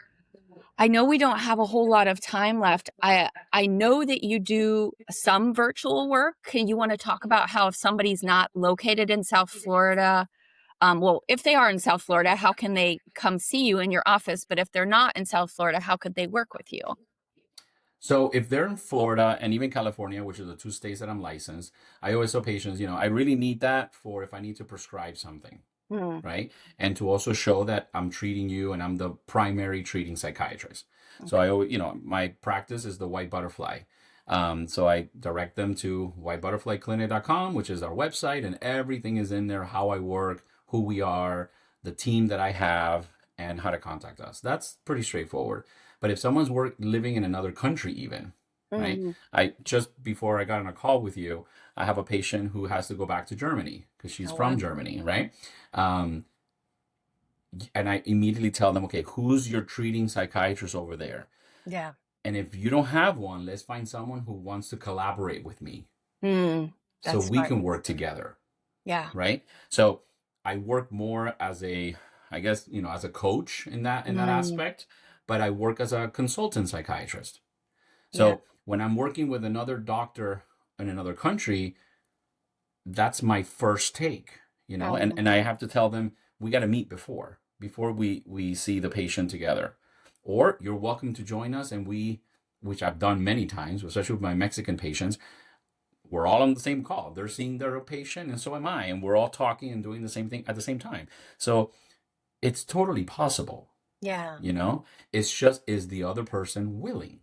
I know we don't have a whole lot of time left. I know that you do some virtual work. And you want to talk about how if somebody's not located in South Florida, well, if they are in South Florida, how can they come see you in your office? But if they're not in South Florida, how could they work with you? So if they're in Florida and even California, which are the two states that I'm licensed, I always tell patients, I really need that for if I need to prescribe something, Hmm. right? And to also show that I'm treating you and I'm the primary treating psychiatrist. So Okay. I always, my practice is the White Butterfly. So I direct them to whitebutterflyclinic.com, which is our website, and everything is in there, how I work, who we are, the team that I have, and how to contact us. That's pretty straightforward. But if someone's living in another country, even, right? Hmm. I just before I got on a call with you, I have a patient who has to go back to Germany because she's Oh, wow. from Germany, right? Um, and I immediately tell them, okay, who's your treating psychiatrist over there? Yeah. And if you don't have one, let's find someone who wants to collaborate with me Hmm. so That's we smart. can work together, Yeah. right? So I work more as I guess, as a coach in that Hmm. aspect, but I work as a consultant psychiatrist. Yeah. So when I'm working with another doctor in another country, that's my first take, and Oh, I have to tell them we got to meet before we see the patient together. Or you're welcome to join us and which I've done many times, especially with my Mexican patients, we're all on the same call. They're seeing their patient and so am I, and we're all talking and doing the same thing at the same time. So it's totally possible, yeah. you know? It's just, is the other person willing?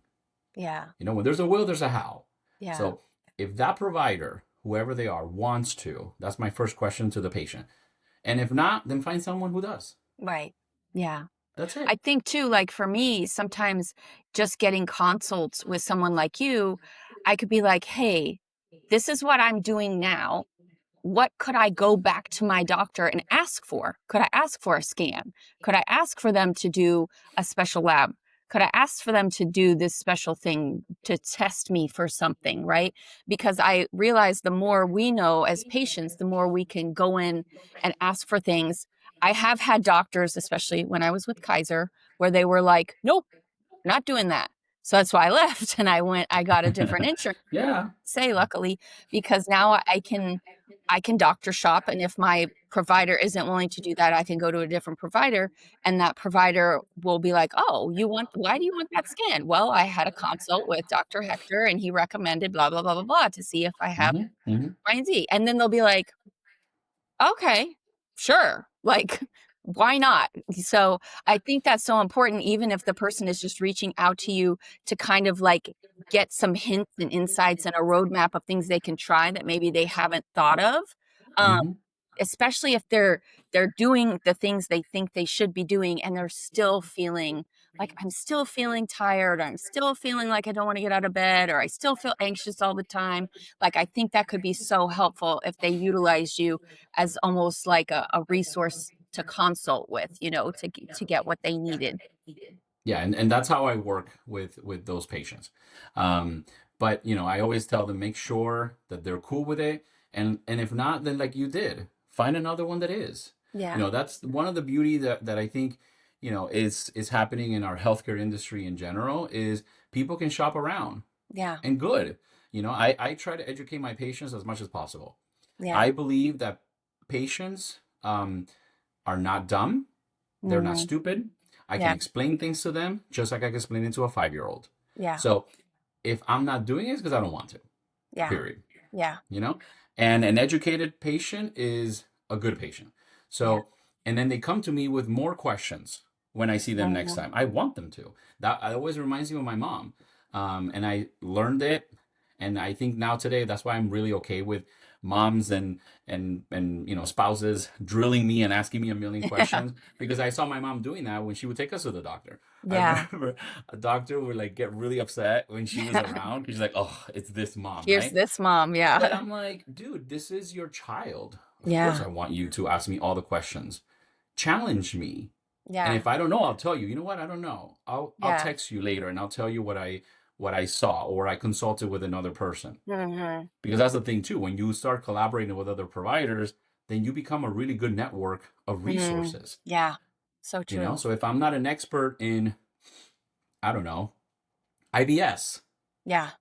Yeah. When there's a will, there's a how. Yeah. So if that provider, whoever they are, wants to, that's my first question to the patient. And if not, then find someone who does. Right. Yeah. That's I it. think too, like for me, sometimes just getting consults with someone like you, I could be like, hey, this is what I'm doing now. What could I go back to my doctor and ask for? Could I ask for a scan? Could I ask for them to do a special lab? Could I ask for them to do this special thing to test me for something, right? Because I realize the more we know as patients, the more we can go in and ask for things. I have had doctors, especially when I was with Kaiser, where they were like, nope, not doing that. So that's why I left and I got a different insurance, Yeah. say luckily, because now I can doctor shop, and if my provider isn't willing to do that, I can go to a different provider, and that provider will be like, oh, why do you want that scan? Well, I had a consult with Dr. Hector and he recommended blah blah blah blah blah to see if I have Hmm. Hmm. Y and Z, and then they'll be like, okay, sure. Like, why not? So I think that's so important, even if the person is just reaching out to you to kind of like get some hints and insights and a roadmap of things they can try that maybe they haven't thought of. Um, Hmm. especially if they're doing the things they think they should be doing and they're still feeling like I'm still feeling tired, or I'm still feeling like I don't want to get out of bed, or I still feel anxious all the time. Like I think that could be so helpful if they utilize you as almost like a resource to consult with, to get what they needed. Yeah, and that's how I work with those patients. Um, but I always tell them make sure that they're cool with it, and if not, then like you did, find another one that is. Yeah. That's one of the beauty that I think is happening in our healthcare industry in general is people can shop around Yeah. and good. I try to educate my patients as much as possible. Yeah. I believe that patients are not dumb. They're not Hmm. stupid. I can Yeah. explain things to them just like I can explain it to a 5-year-old. Yeah. So if I'm not doing it, it's because I don't want to, Yeah. period. Yeah. You know? And an educated patient is a good patient. Yeah. So, and then they come to me with more questions when I see them next Hmm. time. I want them to. That always reminds me of my mom. And I learned it. And I think now today, that's why I'm really okay with moms and spouses drilling me and asking me a million Yeah. questions, because I saw my mom doing that when she would take us to the doctor. I Yeah. remember a doctor would like get really upset when she was around because she's like, oh, it's this mom, Here's right? this mom. But Yeah. I'm like, dude, this is your child. Of course, Yeah. I want you to ask me all the questions. Challenge me. And Yeah. if I don't know, I'll tell you. You know what? I don't know. I'll Yeah. text you later and I'll tell you what I saw, or I consulted with another person. Hmm. Because that's the thing too. When you start collaborating with other providers, then you become a really good network of Hmm. resources. Yeah. So true. So if I'm not an expert in, I don't know, IBS, Yeah.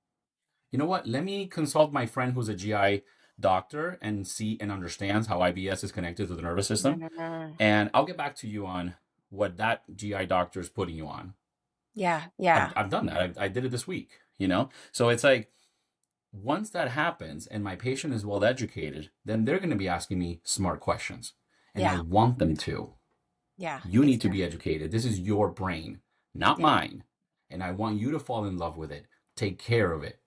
you know what? Let me consult my friend who's a GI doctor and see and understands how IBS is connected to the nervous system. Hmm. And I'll get back to you on what that GI doctor is putting you on. Yeah. I've, Yeah. I've done that. I did it this week. So it's like, once that happens and my patient is well educated, then they're going to be asking me smart questions. And I Yeah. want them to. Yeah. You need to be Exactly. educated. This is your brain, not Yeah. mine. And I want you to fall in love with it, take care of it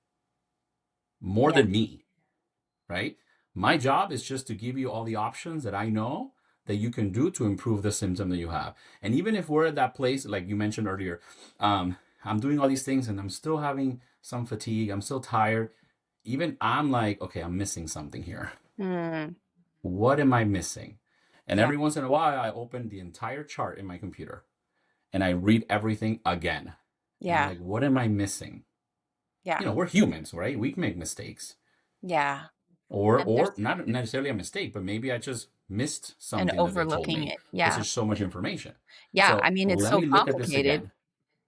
more Yeah. than me, right? My job is just to give you all the options that I know that you can do to improve the symptom that you have. And even if we're at that place, like you mentioned earlier, I'm doing all these things and I'm still having some fatigue, I'm still tired. Even I'm like, okay, I'm missing something here. Hmm. What am I missing? And Yeah. every once in a while, I open the entire chart in my computer and I read everything again. And I'm Yeah. like, what am I missing? Yeah. We're humans, right? We can make mistakes. Yeah. Or And there's or not necessarily a mistake, but maybe I just missed and something that they told overlooking me it. because Yeah. there's so much information. Yeah. I So mean, it's let so me look at this complicated. again,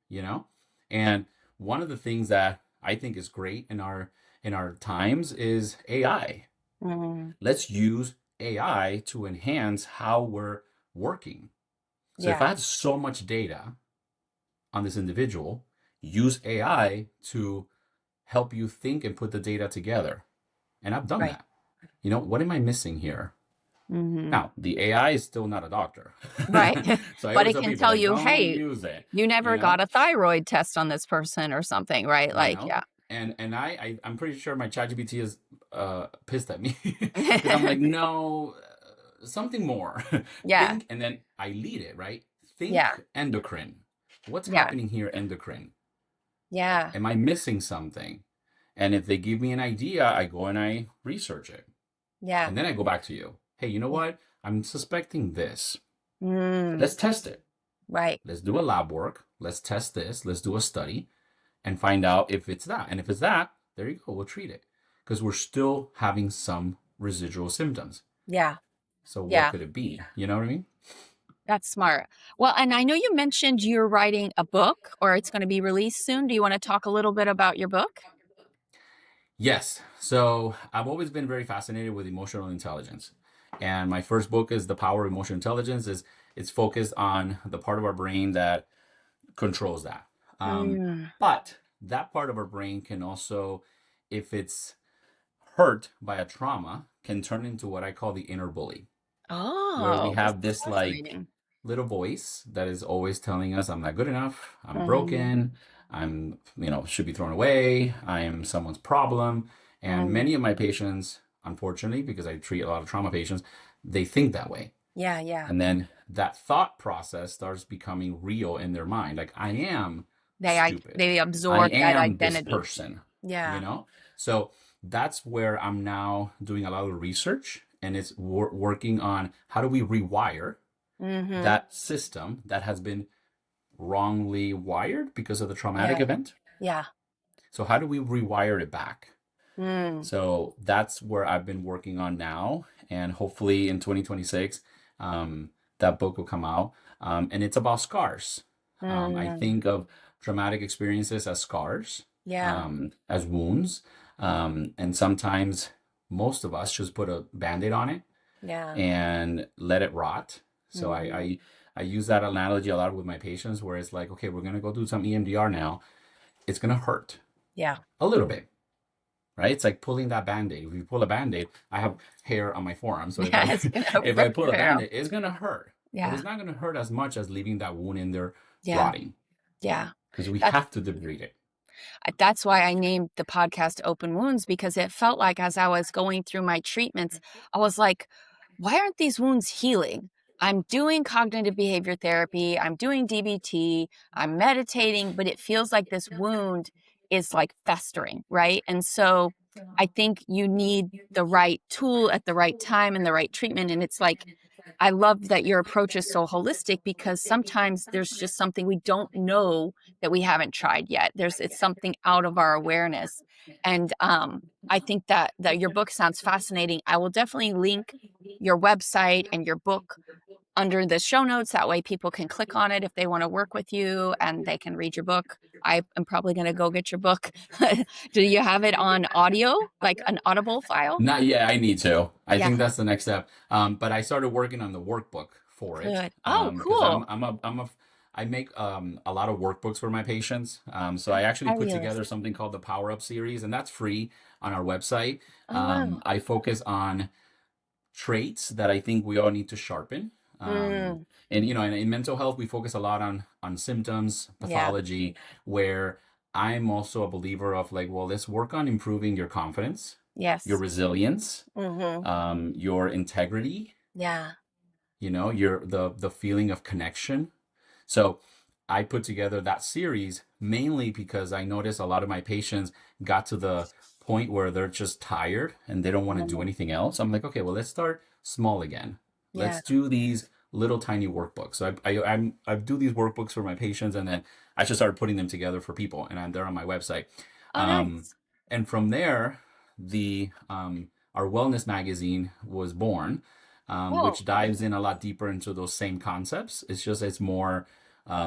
you know? And one of the things that I think is great in our times is AI. Hmm. Let's use AI to enhance how we're working. So if Yeah. I have so much data on this individual, use AI to help you think and put the data together. And I've done Right. that. What am I missing here? Hmm. Now, the AI is still not a doctor. Right. So I But always it tell can people, tell like, you, don't hey, use it, you you never got know? a thyroid test on this person or something, right? You Like, know? yeah. And I'm pretty sure my ChatGPT is pissed at me because I'm like, no, something more. Yeah. Think, and then I lead it, right? Yeah. Think endocrine. What's Yeah. happening here endocrine? Yeah. Am I missing something? And if they give me an idea, I go and I research it. Yeah. And then I go back to you. Hey, you know Yeah. what? I'm suspecting this. Mm. Let's test it. Right. Let's do a lab work. Let's test this. Let's do a study and find out if it's that. And if it's that, there you go. We'll treat it because we're still having some residual symptoms. Yeah. So what Yeah. could it be? You know what I mean? That's smart. Well, and I know you mentioned you're writing a book or it's going to be released soon. Do you want to talk a little bit about your book? Yes. So I've always been very fascinated with emotional intelligence. And my first book is The Power of Emotional Intelligence. It's focused on the part of our brain that controls that. Mm. But that part of our brain can also, if it's hurt by a trauma, can turn into what I call the inner bully, where we Oh, this have is this like fascinating. little voice that is always telling us I'm not good enough, I'm Mm, broken, should be thrown away, I am someone's problem. And mm. many of my patients, unfortunately, because I treat a lot of trauma patients, they think that way. Yeah, yeah. And then that thought process starts becoming real in their mind. Like, I am stupid. They I absorb that am this identity. person, you Yeah. know? So that's where I'm now doing a lot of research, and it's working on how do we rewire Mm-hmm. that system that has been wrongly wired because of the traumatic Yeah. event. Yeah. So how do we rewire it back? Mm. So that's where I've been working on now, and hopefully in 2026, that book will come out. And it's about scars. I Mm. think of traumatic experiences as scars, Yeah. as wounds, and sometimes most of us just put a band-aid on it Yeah. and let it rot. So Hmm. I use that analogy a lot with my patients where it's like, okay, we're gonna go do some EMDR now. It's gonna hurt Yeah. a little bit, right? It's like pulling that band-aid. If you pull a band-aid, I have hair on my forearm. So if Yeah. I It's gonna if I rip pull a your hair out. band-aid, it's gonna hurt. But Yeah. it's not gonna hurt as much as leaving that wound in there Yeah. rotting Yeah. because we That's have to debride it. that's why I named the podcast Open Wounds, because it felt like as I was going through my treatments, I was like, why aren't these wounds healing? I'm doing cognitive behavior therapy, I'm doing DBT, I'm meditating, but it feels like this wound is like festering, right? And so I think you need the right tool at the right time and the right treatment. And it's like, I love that your approach is so holistic, because sometimes there's just something we don't know that we haven't tried yet. It's something out of our awareness. And I think that your book sounds fascinating. I will definitely link your website and your book under the show notes. That way people can click on it if they want to work with you and they can read your book. I am probably going to go get your book. Do you have it on audio, like an Audible file? Not yet. I need to. I Yeah, think that's the next step. But I started working on the workbook for it. good. Oh, Because cool. I make a lot of workbooks for my patients. So I actually put Fabulous. together something called the Power Up series, and that's free on our website. Oh, wow. I focus on traits that I think we all need to sharpen. Mm, And in mental health, we focus a lot on symptoms, yeah. pathology, where I'm also a believer of like, well, let's work on improving your confidence, your Yes. resilience, Mm-hmm. your integrity, Yeah. your the feeling of connection. So I put together that series mainly because I noticed a lot of my patients got to the point where they're just tired and they don't want to do Mhm. anything else. I'm like, okay, well, let's start small again. Yeah. Let's do these little tiny workbooks. So I do these workbooks for my patients, and then I just started putting them together for people, and they're on my website. Oh, Um, nice. and from there, the our wellness magazine was born, Oh, which dives in a lot deeper into those same concepts. It's more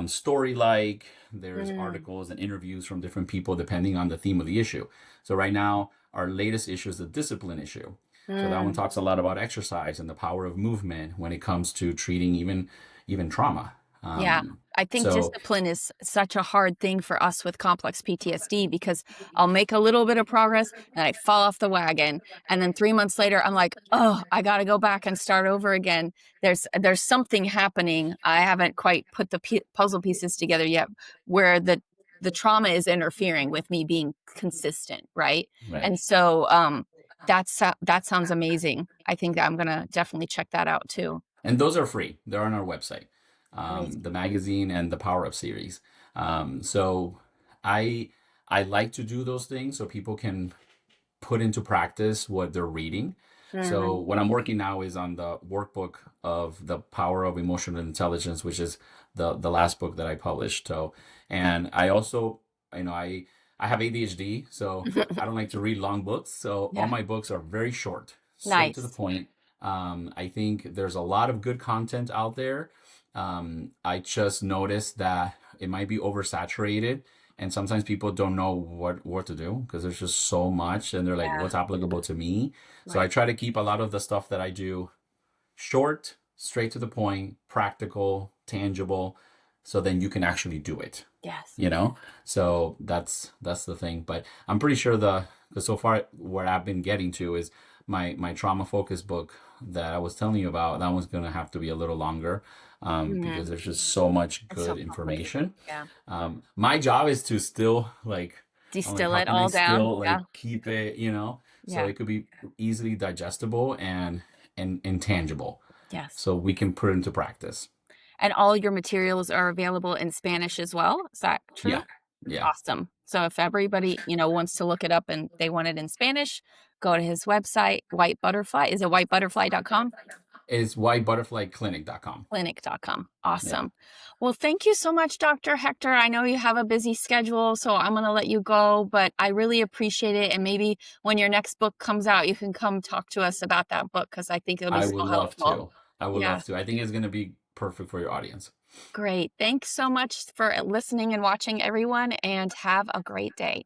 story like. There's mm, articles and interviews from different people depending on the theme of the issue. So right now, our latest issue is the discipline issue. So that one mm. talks a lot about exercise and the power of movement when it comes to treating even trauma. Yeah. I think So discipline is such a hard thing for us with complex PTSD, because I'll make a little bit of progress and I fall off the wagon. And then 3 months later, I'm like, oh, I got to go back and start over again. There's something happening. I haven't quite put the puzzle pieces together yet, where the trauma is interfering with me being consistent, right? right. And so that sounds amazing. I think I'm gonna definitely check that out too. And those are free. They're on our website, Amazing. the magazine and the Power Up series. So I I like to do those things so people can put into practice what they're reading. So Mhm. what I'm working now is on the workbook of the Power of Emotional Intelligence, which is the last book that I published. So, and I also, I have ADHD, so I don't like to read long books. So all Yeah. my books are very short, straight to the Nice. point. I think there's a lot of good content out there. I just noticed that it might be oversaturated, and sometimes people don't know what to do because there's just so much, and they're like, Yeah. what's applicable to me? So I Right. try to keep a lot of the stuff that I do short, straight to the point, practical, tangible, so then you can actually do it, Yes. you know? So that's the thing. But I'm pretty sure because so far where I've been getting to is my trauma focus book that I was telling you about. That one's gonna have to be a little longer, because Mhm. there's just so much It's so good complicated. information. Yeah. My job is to still like, I'm like, Distill how it can I all down. still Yeah. like keep it, so Yeah. it could be easily digestible and intangible, Yes. so we can put it into practice. And all your materials are available in Spanish as well. Is that Yeah, true? yeah. Awesome. So if everybody, wants to look it up and they want it in Spanish, go to his website, White Butterfly. Is it whitebutterfly.com? It's whitebutterflyclinic.com. Clinic.com. Yeah. Awesome. Well, thank you so much, Dr. Hector. I know you have a busy schedule, so I'm going to let you go, but I really appreciate it. And maybe when your next book comes out, you can come talk to us about that book, because I think it'll be I so would love helpful. to. I would Yeah, love to. I think it's going to be perfect for your audience. great. Thanks so much for listening and watching, everyone, and have a great day.